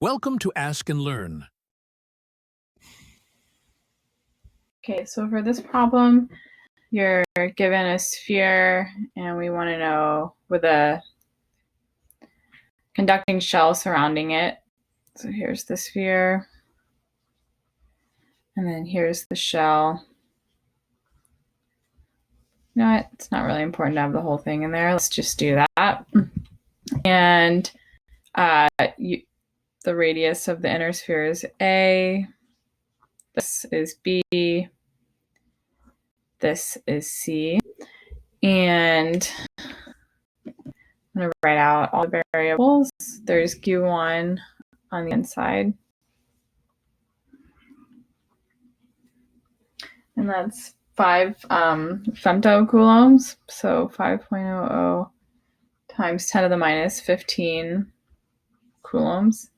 Welcome to Ask and Learn. Okay, so for this problem, you're given a sphere and we want to know with a conducting shell surrounding it. So here's the sphere, and then here's the shell. You know what? It's not really important to have the whole thing in there. Let's just do that. And the radius of the inner sphere is A. This is B. This is C. And I'm going to write out all the variables. There's Q1 on the inside. And that's 5 femtocoulombs. So 5.00 times 10 to the minus 15 coulombs.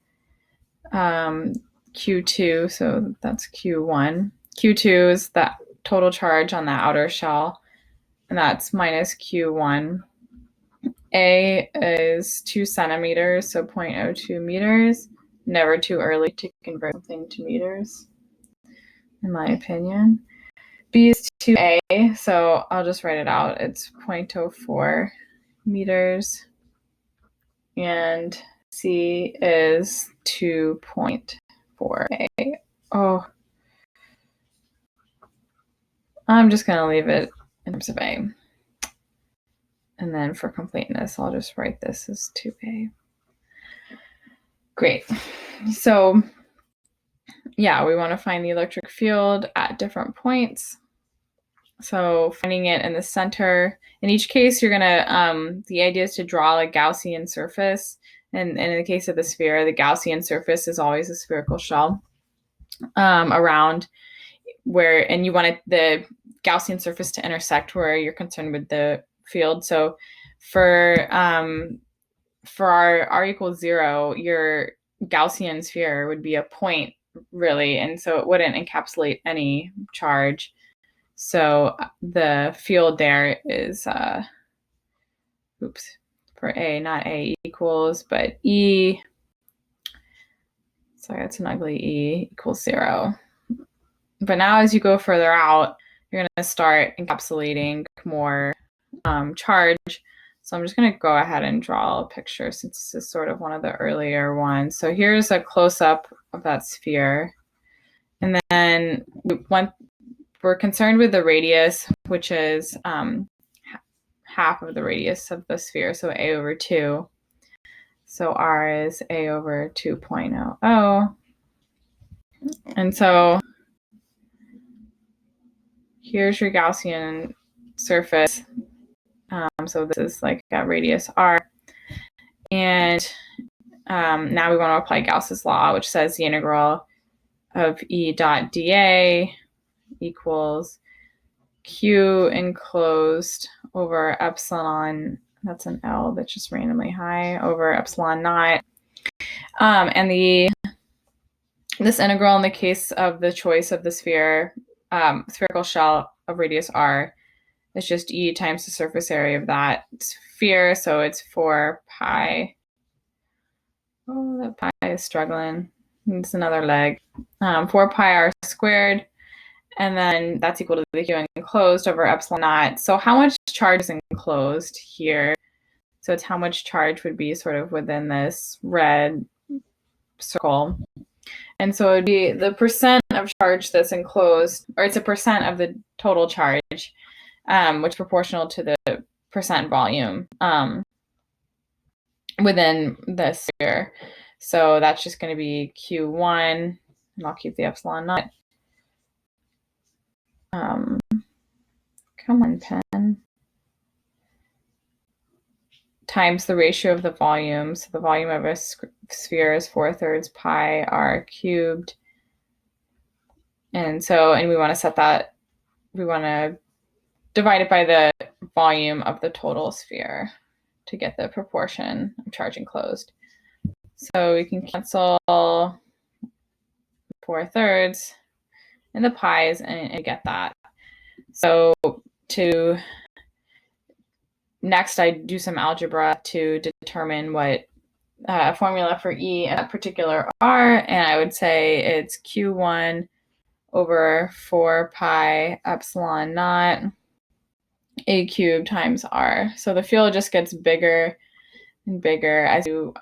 Q2, so that's Q1. Q2 is the total charge on the outer shell, and that's minus Q1. A is 2 centimeters, so 0.02 meters. Never too early to convert something to meters, in my opinion. B is 2A, so I'll just write it out. It's 0.04 meters. And C is 2.4A. Oh, I'm just going to leave it in terms of A. And then for completeness, I'll just write this as 2A. Great. So yeah, we want to find the electric field at different points. So finding it in the center. In each case, you're going to, the idea is to draw a Gaussian surface. And in the case of the sphere, the Gaussian surface is always a spherical shell around where, and you want the Gaussian surface to intersect where you're concerned with the field. So for our R equals 0, your Gaussian sphere would be a point, really, and so it wouldn't encapsulate any charge. So the field there is, for A, not A equals, but E, sorry, that's an ugly E, equals 0. But now as you go further out, you're going to start encapsulating more charge. So I'm just going to go ahead and draw a picture since this is sort of one of the earlier ones. So here's a close-up of that sphere. And then we're concerned with the radius, which is half of the radius of the sphere, so A over 2. So R is A over 2.00. And so here's your Gaussian surface. So this is like a radius R. And now we want to apply Gauss's law, which says the integral of E dot dA equals Q enclosed over epsilon, that's an L that's just randomly high, over epsilon naught. And this integral in the case of the choice of the sphere, spherical shell of radius R, is just E times the surface area of that sphere. So it's 4 pi. Oh, that pi is struggling. It's another leg. 4 pi R squared. And then that's equal to the Q enclosed over epsilon naught. So how much charge is enclosed here? So it's how much charge would be sort of within this red circle. And so it would be the percent of charge that's enclosed, or it's a percent of the total charge, which is proportional to the percent volume within the sphere. So that's just going to be Q1, and I'll keep the epsilon naught. Come on, pen. Times the ratio of the volume. So the volume of a sphere is 4/3 pi R cubed. And we want to set that, we want to divide it by the volume of the total sphere to get the proportion of charge enclosed. So we can cancel 4/3 and the pi's and get that. So next I do some algebra to determine what formula for E in that particular R, and I would say it's Q1 over 4 pi epsilon naught A cubed times R. So the field just gets bigger and bigger as you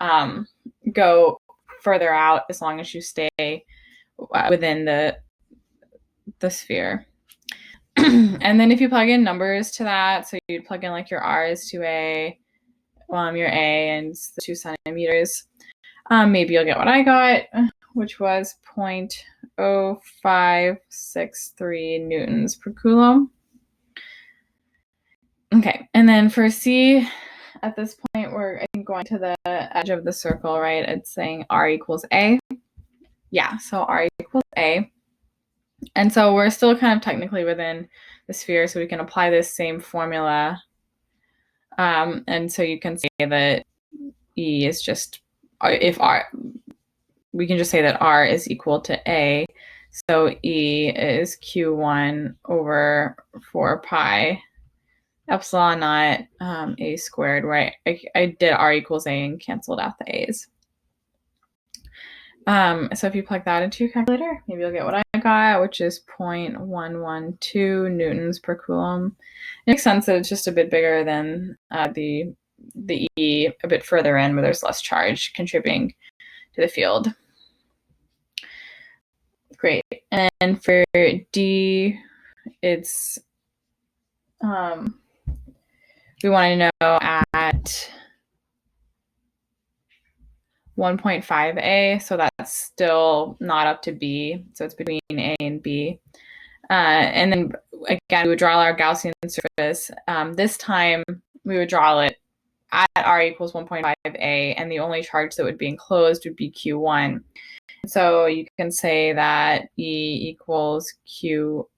go further out, as long as you stay within the sphere. And then if you plug in numbers to that, so you'd plug in like your R is 2A, your A and 2 centimeters, maybe you'll get what I got, which was 0.0563 newtons per coulomb. Okay, and then for C, at this point, we're I think going to the edge of the circle, right? It's saying R equals A. Yeah, so R equals A. And so we're still kind of technically within the sphere, so we can apply this same formula. And so you can say that E is just, if R, we can just say that R is equal to A. So E is Q1 over 4 pi epsilon naught A squared, where I did R equals A and canceled out the A's. So if you plug that into your calculator, maybe you'll get what I got, which is 0.112 newtons per coulomb. It makes sense that it's just a bit bigger than the E a bit further in, where there's less charge contributing to the field. Great. And for D, it's we want to know at 1.5A, so that's still not up to B, so it's between A and B. And then again, we would draw our Gaussian surface. This time we would draw it at R equals 1.5A, and the only charge that would be enclosed would be Q1. So you can say that E equals Q,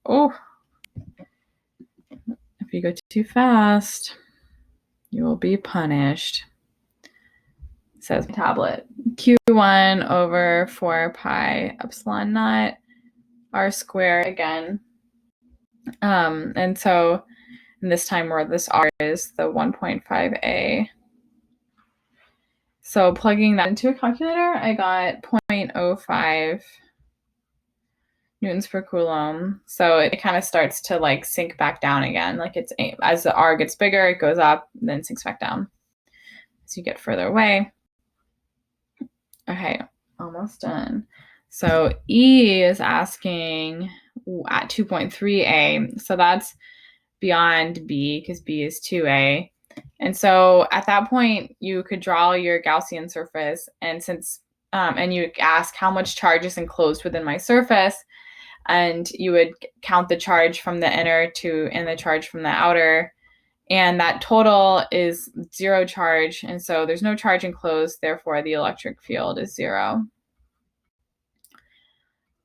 if you go too fast, you will be punished. It says tablet, Q1 over 4 pi epsilon naught R squared again. And so and this time where this R is the 1.5A. So plugging that into a calculator, I got 0.05 newtons per coulomb. So it kind of starts to like sink back down again. Like it's, as the R gets bigger, it goes up, then sinks back down as you get further away. Okay, almost done. So E is asking at 2.3A. So that's beyond B, because B is 2A. And so at that point, you could draw your Gaussian surface, and since and you ask how much charge is enclosed within my surface, and you would count the charge from the inner and the charge from the outer, and that total is 0 charge, and so there's no charge enclosed, therefore the electric field is 0.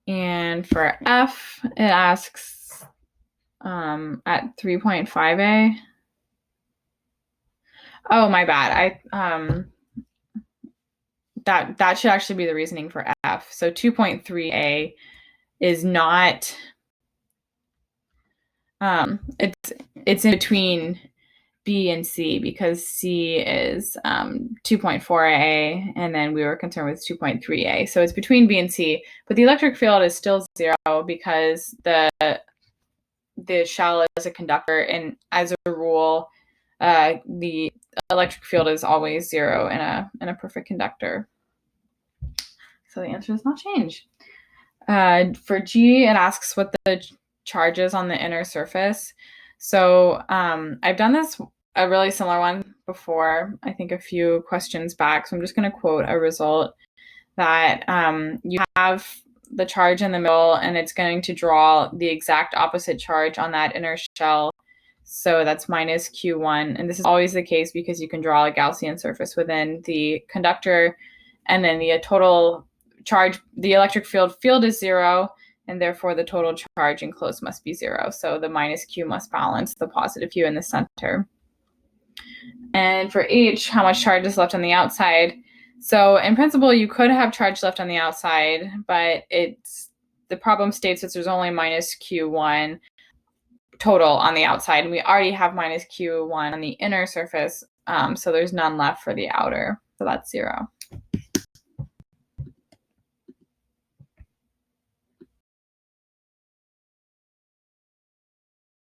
And for F, it asks at 3.5A. Oh, my bad. That should actually be the reasoning for F. So 2.3A is not, it's in between B and C, because C is 2.4A, and then we were concerned with 2.3A. So it's between B and C, but the electric field is still 0 because the shell is a conductor, and as a rule, the electric field is always 0 in a perfect conductor. So the answer does not change. For G, it asks what the charge is on the inner surface. So I've done this, a really similar one before, I think a few questions back. So I'm just going to quote a result that you have the charge in the middle, and it's going to draw the exact opposite charge on that inner shell. So that's minus Q1. And this is always the case because you can draw a Gaussian surface within the conductor, and then the total charge, the electric field is 0, and therefore the total charge enclosed must be 0. So the minus Q must balance the positive Q in the center. And for H, how much charge is left on the outside? So in principle, you could have charge left on the outside, but the problem states that there's only minus Q1 total on the outside, and we already have minus Q1 on the inner surface, so there's none left for the outer. So that's 0.